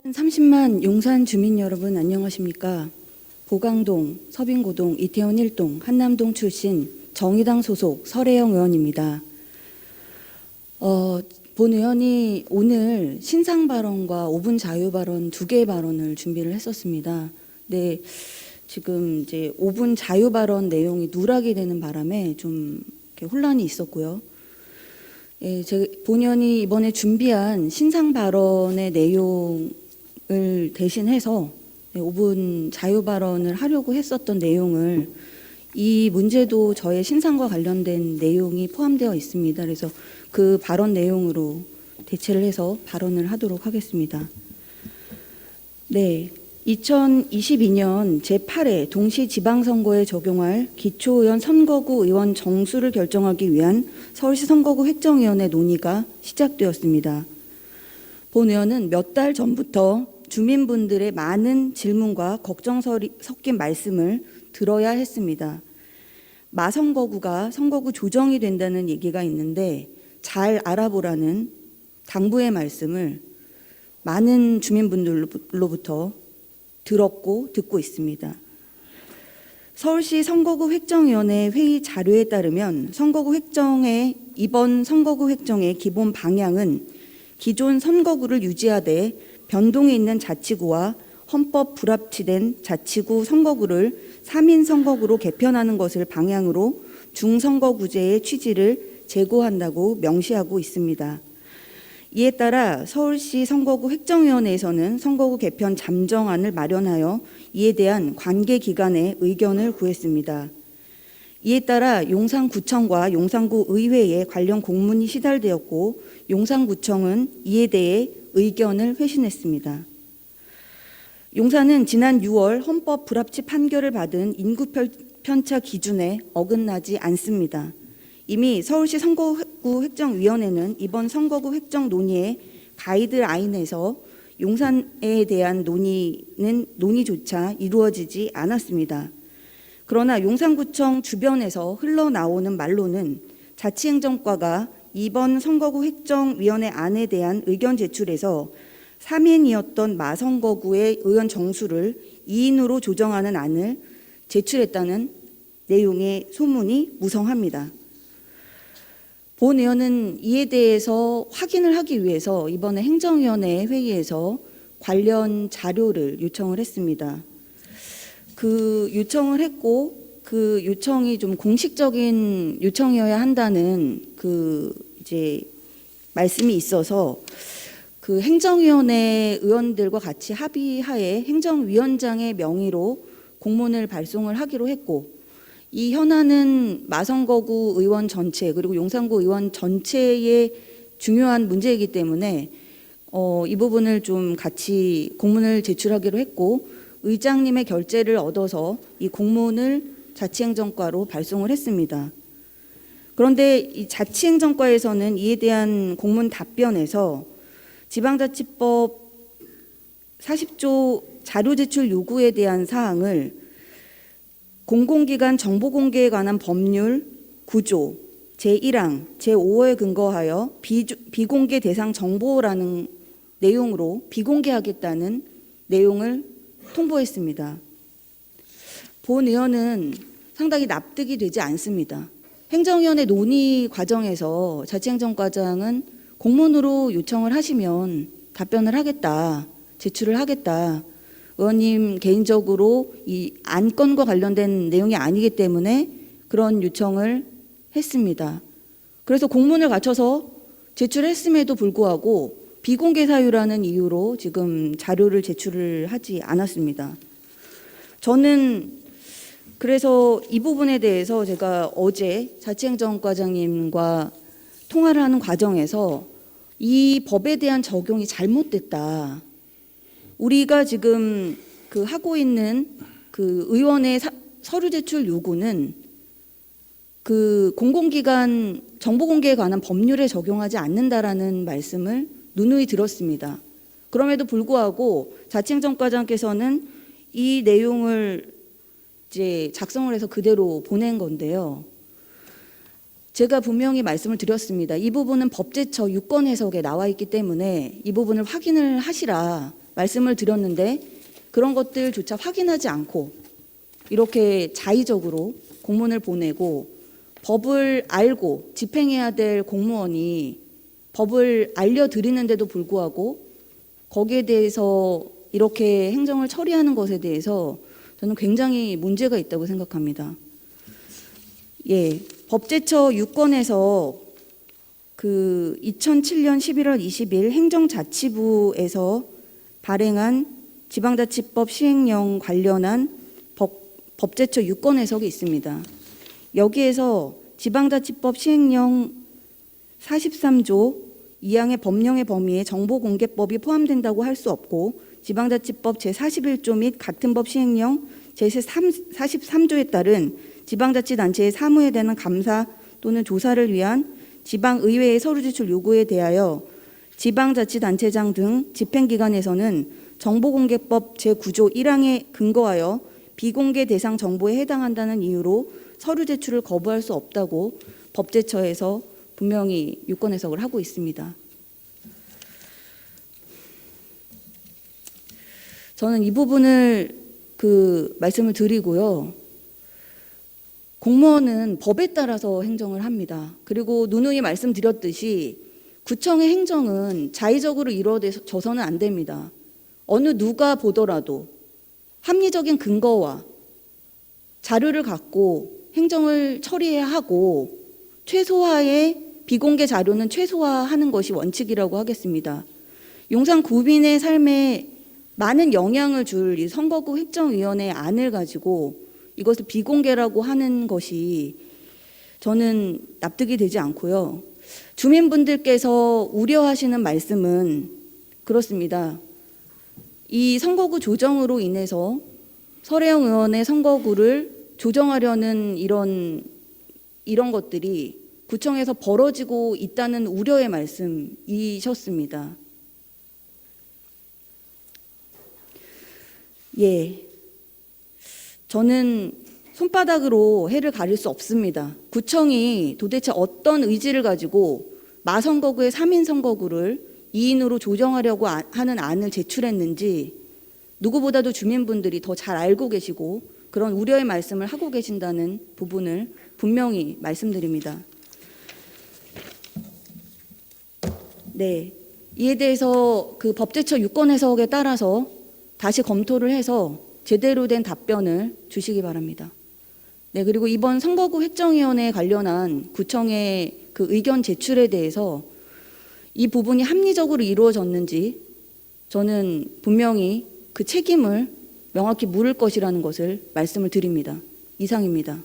30만 용산 주민 여러분 안녕하십니까? 보강동, 서빙고동, 이태원 1동, 한남동 출신 정의당 소속 설혜영 의원입니다. 본 의원이 오늘 신상 발언과 5분 자유 발언 2개의 발언을 준비를 했었습니다. 네, 지금 이제 5분 자유 발언 내용이 누락이 되는 바람에 좀 이렇게 혼란이 있었고요. 예, 본 의원이 이번에 준비한 신상 발언의 내용을 대신해서 5분 자유 발언을 하려고 했었던 내용을 이 문제도 저의 신상과 관련된 내용이 포함되어 있습니다. 그래서 그 발언 내용으로 대체를 해서 발언을 하도록 하겠습니다. 네, 2022년 제8회 동시지방선거에 적용할 기초의원 선거구 의원 정수를 결정하기 위한 서울시 선거구 획정위원회 논의가 시작되었습니다. 본 의원은 몇 달 전부터 주민분들의 많은 질문과 걱정 섞인 말씀을 들어야 했습니다. 마선거구가 선거구 조정이 된다는 얘기가 있는데 잘 알아보라는 당부의 말씀을 많은 주민분들로부터 들었고 듣고 있습니다. 서울시 선거구 획정위원회 회의 자료에 따르면 이번 선거구 획정의 기본 방향은 기존 선거구를 유지하되 변동이 있는 자치구와 헌법 불합치된 자치구 선거구를 3인 선거구로 개편하는 것을 방향으로 중선거구제의 취지를 제고한다고 명시하고 있습니다. 이에 따라 서울시 선거구 획정위원회에서는 선거구 개편 잠정안을 마련하여 이에 대한 관계기관의 의견을 구했습니다. 이에 따라 용산구청과 용산구 의회에 관련 공문이 시달되었고 용산구청은 이에 대해 의견을 회신했습니다. 용산은 지난 6월 헌법 불합치 판결을 받은 인구 편차 기준에 어긋나지 않습니다. 이미 서울시 선거구 획정위원회는 이번 선거구 획정 논의의 가이드라인에서 용산에 대한 논의조차 이루어지지 않았습니다. 그러나 용산구청 주변에서 흘러나오는 말로는 자치행정과가 이번 선거구 획정위원회 안에 대한 의견 제출에서 3인이었던 마선거구의 의원 정수를 2인으로 조정하는 안을 제출했다는 내용의 소문이 무성합니다. 본 의원은 이에 대해서 확인을 하기 위해서 이번에 행정위원회 회의에서 관련 자료를 요청을 했습니다. 그 요청을 했고 그 요청이 좀 공식적인 요청이어야 한다는 이제 말씀이 있어서 그 행정위원회 의원들과 같이 합의하에 행정위원장의 명의로 공문을 발송을 하기로 했고 이 현안은 마선거구 의원 전체 그리고 용산구 의원 전체의 중요한 문제이기 때문에 이 부분을 좀 같이 공문을 제출하기로 했고 의장님의 결재를 얻어서 이 공문을 자치행정과로 발송을 했습니다. 그런데 이 자치행정과에서는 이에 대한 공문 답변에서 지방자치법 40조 자료 제출 요구에 대한 사항을 공공기관 정보공개에 관한 법률 9조 제1항 제5호에 근거하여 비공개 대상 정보라는 내용으로 비공개하겠다는 내용을 통보했습니다. 본 의원은 상당히 납득이 되지 않습니다. 행정위원회 논의 과정에서 자치행정과장은 공문으로 요청을 하시면 답변을 하겠다, 제출을 하겠다. 의원님 개인적으로 이 안건과 관련된 내용이 아니기 때문에 그런 요청을 했습니다. 그래서 공문을 갖춰서 제출했음에도 불구하고 비공개 사유라는 이유로 지금 자료를 제출을 하지 않았습니다. 저는 그래서 이 부분에 대해서 제가 어제 자치행정과장님과 통화를 하는 과정에서 이 법에 대한 적용이 잘못됐다. 우리가 지금 하고 있는 의원의 서류 제출 요구는 공공기관 정보공개에 관한 법률에 적용하지 않는다라는 말씀을 누누이 들었습니다. 그럼에도 불구하고 자치행정과장께서는 이 내용을 이제 작성을 해서 그대로 보낸 건데요. 제가 분명히 말씀을 드렸습니다. 이 부분은 법제처 유권 해석에 나와 있기 때문에 이 부분을 확인을 하시라 말씀을 드렸는데 그런 것들조차 확인하지 않고 이렇게 자의적으로 공문을 보내고 법을 알고 집행해야 될 공무원이 법을 알려드리는데도 불구하고 거기에 대해서 이렇게 행정을 처리하는 것에 대해서 저는 굉장히 문제가 있다고 생각합니다. 예, 법제처 6건에서 그 2007년 11월 20일 행정자치부에서 발행한 지방자치법 시행령 관련한 법제처 6건 해석이 있습니다. 여기에서 지방자치법 시행령 43조 2항의 법령의 범위에 정보공개법이 포함된다고 할 수 없고 지방자치법 제41조 및 같은 법 시행령 제43조에 따른 지방자치단체의 사무에 대한 감사 또는 조사를 위한 지방의회의 서류제출 요구에 대하여 지방자치단체장 등 집행기관에서는 정보공개법 제9조 1항에 근거하여 비공개 대상 정보에 해당한다는 이유로 서류 제출을 거부할 수 없다고 법제처에서 분명히 유권 해석을 하고 있습니다. 저는 이 부분을 말씀을 드리고요. 공무원은 법에 따라서 행정을 합니다. 그리고 누누이 말씀드렸듯이 구청의 행정은 자의적으로 이루어져서는 안 됩니다. 어느 누가 보더라도 합리적인 근거와 자료를 갖고 행정을 처리해야 하고 최소화의 비공개 자료는 최소화하는 것이 원칙이라고 하겠습니다. 용산 구민의 삶에 많은 영향을 줄 이 선거구 획정위원회 안을 가지고 이것을 비공개라고 하는 것이 저는 납득이 되지 않고요. 주민분들께서 우려하시는 말씀은 그렇습니다. 이 선거구 조정으로 인해서 설혜영 의원의 선거구를 조정하려는 이런 것들이 구청에서 벌어지고 있다는 우려의 말씀이셨습니다. 예, 저는 손바닥으로 해를 가릴 수 없습니다. 구청이 도대체 어떤 의지를 가지고 마선거구의 3인 선거구를 2인으로 조정하려고 하는 안을 제출했는지 누구보다도 주민분들이 더 잘 알고 계시고 그런 우려의 말씀을 하고 계신다는 부분을 분명히 말씀드립니다. 네, 이에 대해서 그 법제처 유권 해석에 따라서 다시 검토를 해서 제대로 된 답변을 주시기 바랍니다. 네, 그리고 이번 선거구 획정위원회에 관련한 구청의 그 의견 제출에 대해서 이 부분이 합리적으로 이루어졌는지 저는 분명히 그 책임을 명확히 물을 것이라는 것을 말씀을 드립니다. 이상입니다.